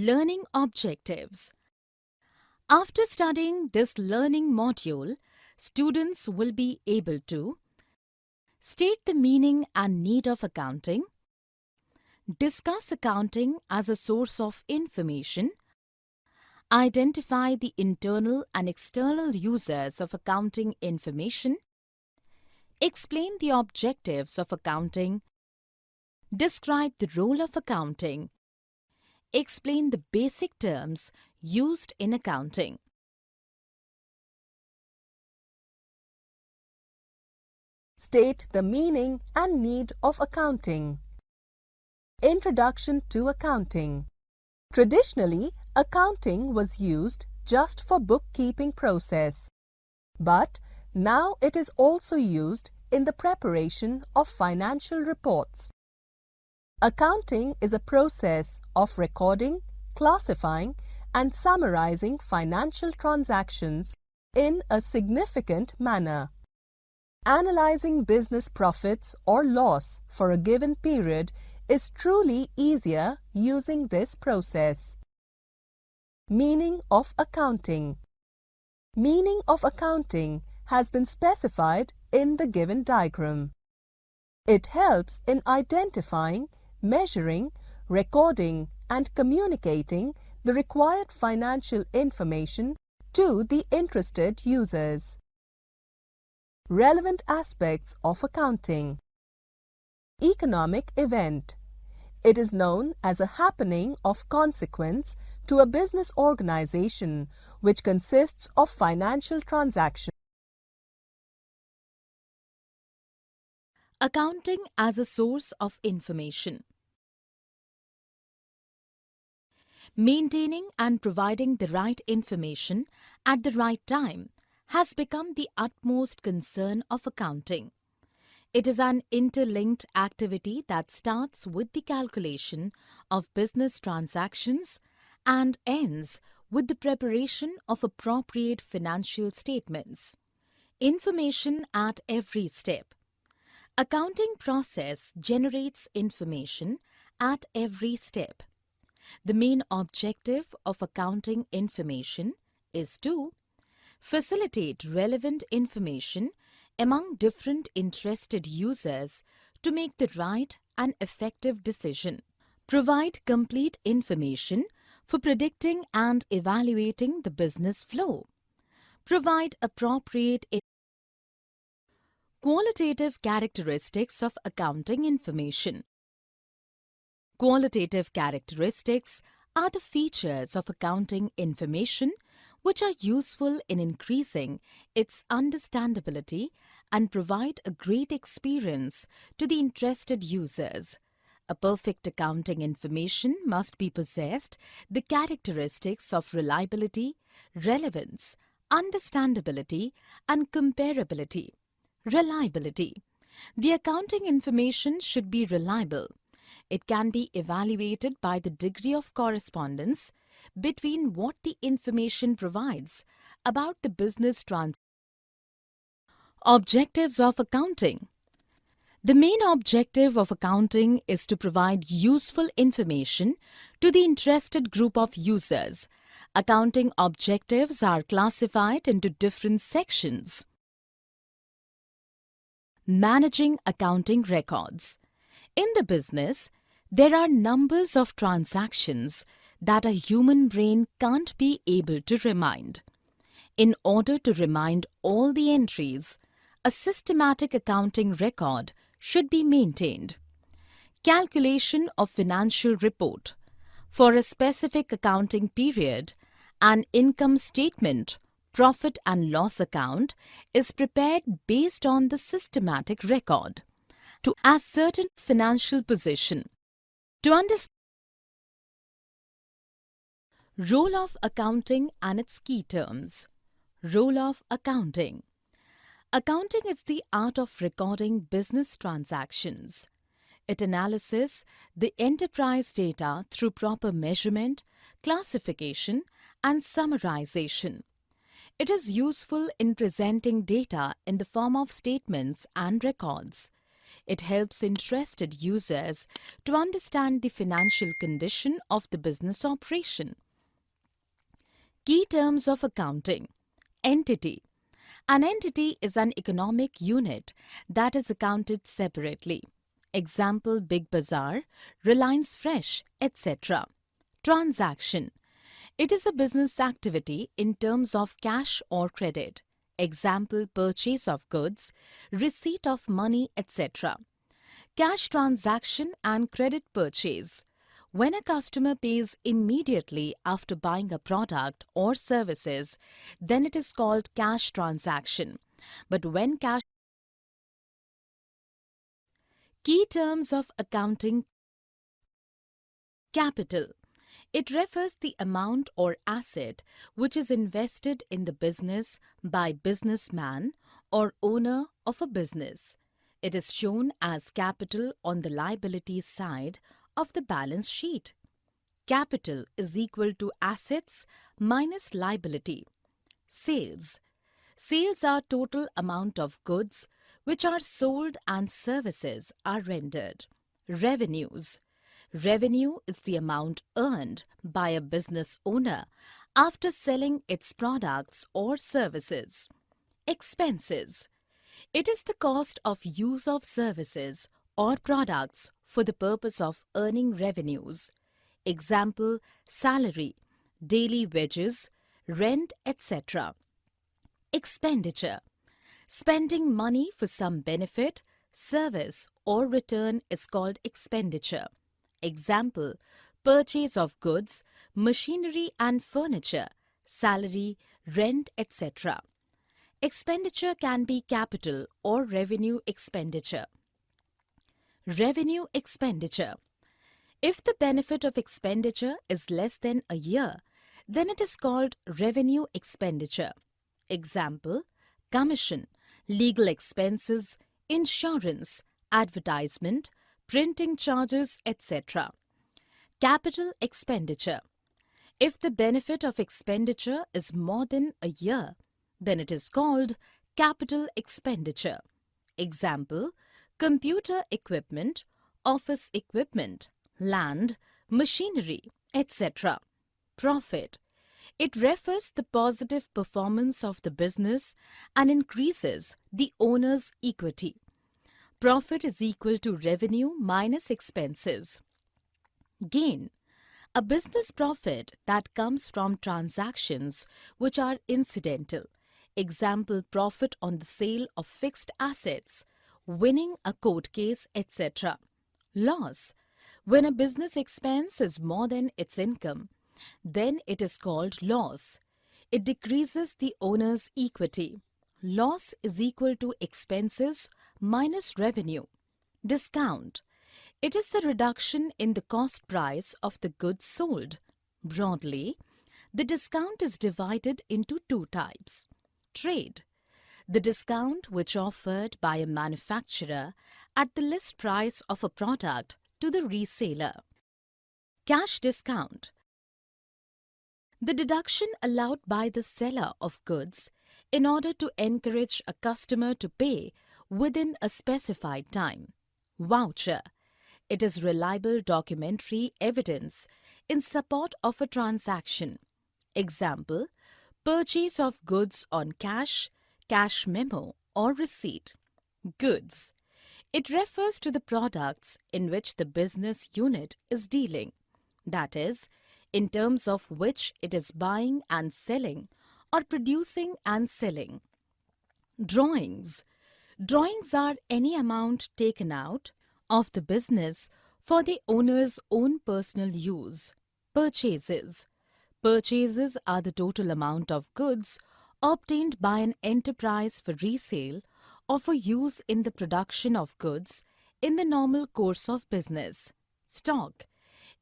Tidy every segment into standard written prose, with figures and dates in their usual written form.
Learning objectives. After studying this learning module, students will be able to state the meaning and need of accounting, discuss accounting as a source of information, identify the internal and external users of accounting information, explain the objectives of accounting, describe the role of accounting, explain the basic terms used in accounting. State the meaning and need of accounting. Introduction to accounting. Traditionally, accounting was used just for bookkeeping process, but now it is also used in the preparation of financial reports. Accounting is a process of recording, classifying, and summarizing financial transactions in a significant manner. Analyzing business profits or loss for a given period is truly easier using this process. Meaning of accounting. Meaning of accounting has been specified in the given diagram. It helps in identifying, measuring, recording, and communicating the required financial information to the interested users. Relevant aspects of accounting. Economic event. It is known as a happening of consequence to a business organization which consists of financial transactions. Accounting as a source of information. Maintaining and providing the right information at the right time has become the utmost concern of accounting. It is an interlinked activity that starts with the calculation of business transactions and ends with the preparation of appropriate financial statements. Information at every step. Accounting process generates information at every step. The main objective of accounting information is to facilitate relevant information among different interested users to make the right and effective decision, provide complete information for predicting and evaluating the business flow, provide appropriate qualitative characteristics of accounting information. Qualitative characteristics are the features of accounting information which are useful in increasing its understandability and provide a great experience to the interested users. A perfect accounting information must be possessed the characteristics of reliability, relevance, understandability, and comparability. Reliability. The accounting information should be reliable. It can be evaluated by the degree of correspondence between what the information provides about the business transactions. Objectives of accounting. The main objective of accounting is to provide useful information to the interested group of users. Accounting objectives are classified into different sections. Managing accounting records. In the business, there are numbers of transactions that a human brain can't be able to remind. In order to remind all the entries, a systematic accounting record should be maintained. Calculation of financial report. For a specific accounting period, an income statement, profit and loss account is prepared based on the systematic record to ascertain financial position. To understand role of accounting and its key terms. Role of accounting. Accounting is the art of recording business transactions. It analyzes the enterprise data through proper measurement, classification, and summarization. It is useful in presenting data in the form of statements and records. It helps interested users to understand the financial condition of the business operation. Key terms of accounting. Entity. An entity is an economic unit that is accounted separately. Example, Big Bazaar, Reliance Fresh, etc. Transaction. It is a business activity in terms of cash or credit. Example, purchase of goods, receipt of money, etc. Cash transaction and credit purchase. When a customer pays immediately after buying a product or services, then it is called cash transaction. But when cash. Key terms of accounting. Capital. It refers the amount or asset which is invested in the business by businessman or owner of a business. It is shown as capital on the liabilities side of the balance sheet. Capital is equal to assets minus liability. Sales. Sales are total amount of goods which are sold and services are rendered. Revenues. Revenue is the amount earned by a business owner after selling its products or services. Expenses. It is the cost of use of services or products for the purpose of earning revenues. Example, salary, daily wages, rent, etc. Expenditure. Spending money for some benefit, service or return is called expenditure. Example, purchase of goods, machinery and furniture, salary, rent, etc. Expenditure can be capital or revenue expenditure. Revenue expenditure. If the benefit of expenditure is less than a year, then it is called revenue expenditure. Example, commission, legal expenses, insurance, advertisement, printing charges, etc. Capital expenditure. If the benefit of expenditure is more than a year, then it is called capital expenditure. Example, computer equipment, office equipment, land, machinery, etc. Profit. It refers the positive performance of the business and increases the owner's equity. Profit is equal to revenue minus expenses. Gain. A business profit that comes from transactions which are incidental. Example, profit on the sale of fixed assets, winning a court case, etc. Loss. When a business expense is more than its income, then it is called loss. It decreases the owner's equity. Loss is equal to expenses minus revenue. Discount. It is the reduction in the cost price of the goods sold. Broadly, the discount is divided into two types. Trade. The discount which offered by a manufacturer at the list price of a product to the reseller. Cash discount. The deduction allowed by the seller of goods in order to encourage a customer to pay within a specified time. Voucher. It is reliable documentary evidence in support of a transaction. Example, purchase of goods on cash, cash memo or receipt. Goods. It refers to the products in which the business unit is dealing, that is, in terms of which it is buying and selling or producing and selling. Drawings. Drawings are any amount taken out of the business for the owner's own personal use. Purchases. Purchases are the total amount of goods obtained by an enterprise for resale or for use in the production of goods in the normal course of business. Stock.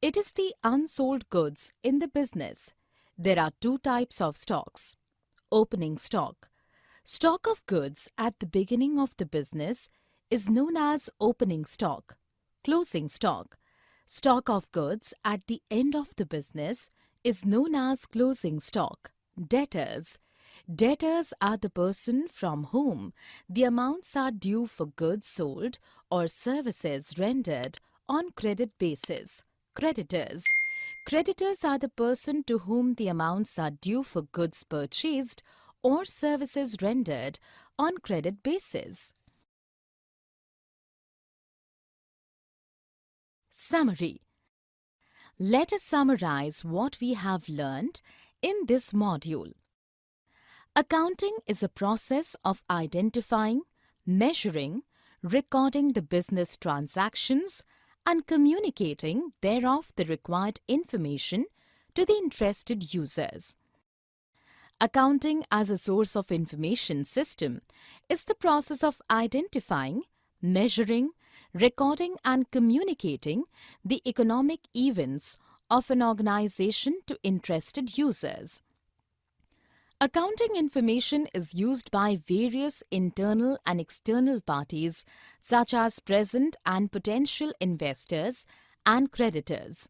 It is the unsold goods in the business. There are two types of stocks. Opening stock. Stock of goods at the beginning of the business is known as opening stock. Closing stock. Stock of goods at the end of the business is known as closing stock. Debtors. Debtors are the person from whom the amounts are due for goods sold or services rendered on credit basis. Creditors. Creditors are the person to whom the amounts are due for goods purchased or services rendered on credit basis. Summary. Let us summarize what we have learned in this module. Accounting is a process of identifying, measuring, recording the business transactions and communicating thereof the required information to the interested users. Accounting as a source of information system is the process of identifying, measuring, recording and communicating the economic events of an organization to interested users. Accounting information is used by various internal and external parties such as present and potential investors and creditors.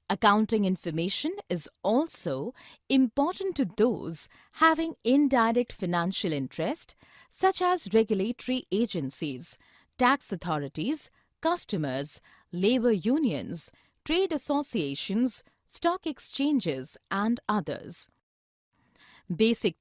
Accounting information is also important to those having indirect financial interest such as regulatory agencies, tax authorities, customers, labor unions, trade associations, stock exchanges and others. Basic